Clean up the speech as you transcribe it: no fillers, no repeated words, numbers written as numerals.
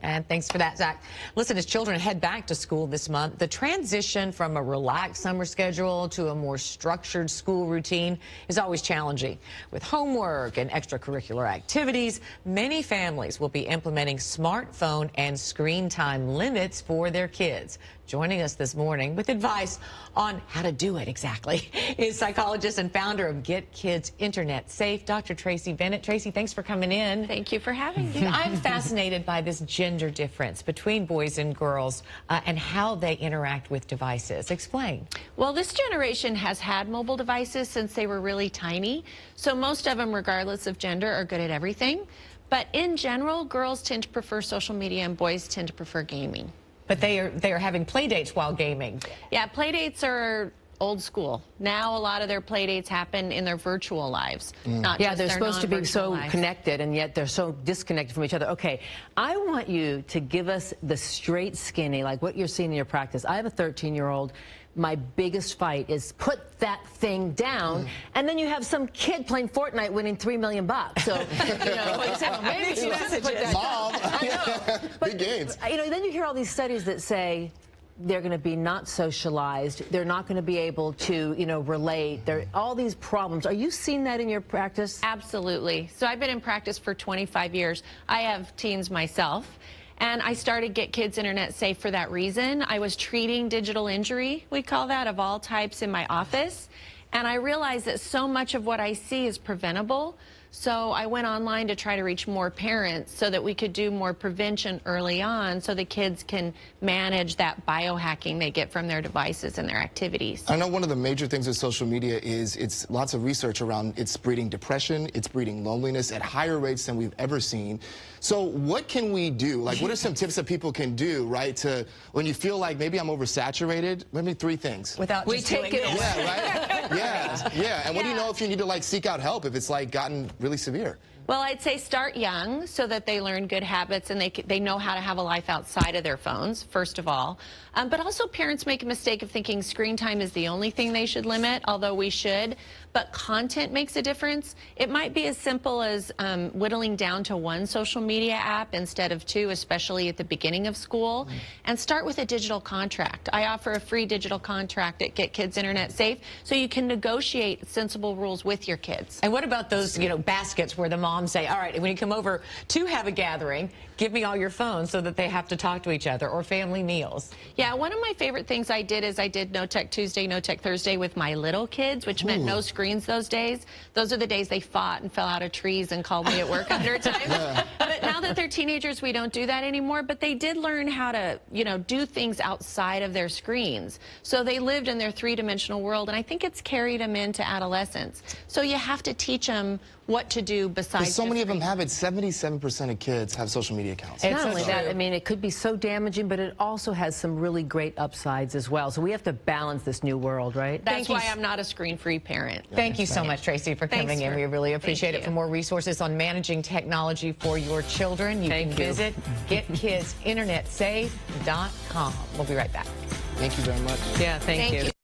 And thanks for that, Zach. Listen, as children head back to school this month, the transition from a relaxed summer schedule to a more structured school routine is always challenging. With homework and extracurricular activities, many families will be implementing smartphone and screen time limits for their kids. Joining us this morning with advice on how to do it exactly is psychologist and founder of GetKidsInternetSafe, Dr. Tracy Bennett. Tracy, thanks for coming in. Thank you for having me. I'm fascinated by this gender difference between boys and girls and how they interact with devices. Explain. Well, this generation has had mobile devices since they were really tiny, so most of them, regardless of gender, are good at everything. But in general, girls tend to prefer social media and boys tend to prefer gaming. But they are having play dates while gaming. Yeah, play dates are old school. Now a lot of their play dates happen in their virtual lives. Not yeah, just they're their supposed to be so lives. connected, and yet they're so disconnected from each other. Okay, I want you to give us the straight skinny, like what you're seeing in your practice. I have a 13-year-old. My biggest fight is put that thing down, and then you have some kid playing Fortnite winning $3 million. So, you know, maybe you have to put that Mom. down. Big gains. You know, then you hear all these studies that say they're going to be not socialized. They're not going to be able to, you know, relate. There are all these problems. Are you seeing that in your practice? Absolutely. So I've been in practice for 25 years. I have teens myself. And I started Get Kids Internet Safe for that reason. I was treating digital injury, we call that, of all types in my office. And I realized that so much of what I see is preventable. So I went online to try to reach more parents so that we could do more prevention early on so the kids can manage that biohacking they get from their devices and their activities. I know one of the major things with social media is it's lots of research around it's breeding depression, it's breeding loneliness at higher rates than we've ever seen. So what can we do? Like, what are some tips that people can do, right, to when you feel like maybe I'm oversaturated? Maybe 3 things. Without We just take doing it this. Yeah, right? Yeah. And what do you know if you need to, like, seek out help if it's, like, gotten really severe? Well, I'd say start young so that they learn good habits and they know how to have a life outside of their phones, first of all. But also parents make a mistake of thinking screen time is the only thing they should limit, although we should. But content makes a difference. It might be as simple as whittling down to 1 social media app instead of 2, especially at the beginning of school. And start with a digital contract. I offer a free digital contract at Get Kids Internet Safe so you can negotiate sensible rules with your kids. And what about those, you know, baskets where the moms say, all right, when you come over to have a gathering, give me all your phones so that they have to talk to each other, or family meals? Yeah, one of my favorite things I did is I did No Tech Tuesday, No Tech Thursday with my little kids, which meant no screens those days. Those are the days they fought and fell out of trees and called me at work 100 times. But now that they're teenagers, we don't do that anymore. But they did learn how to, you know, do things outside of their screens. So they lived in their 3-dimensional world, and I think it's carried them into adolescence. So you have to teach them what to do besides So many of them screens. have it. 77% of kids have social media accounts. It's not only that, I mean, it could be so damaging, but it also has some really great upsides as well. So we have to balance this new world, right? That's why I'm not a screen-free parent. Thank you so much, Tracy, for coming in. We really appreciate it. For more resources on managing technology for your children, you can visit GetKidsInternetSafe.com. We'll be right back. Thank you very much. Yeah, thank you.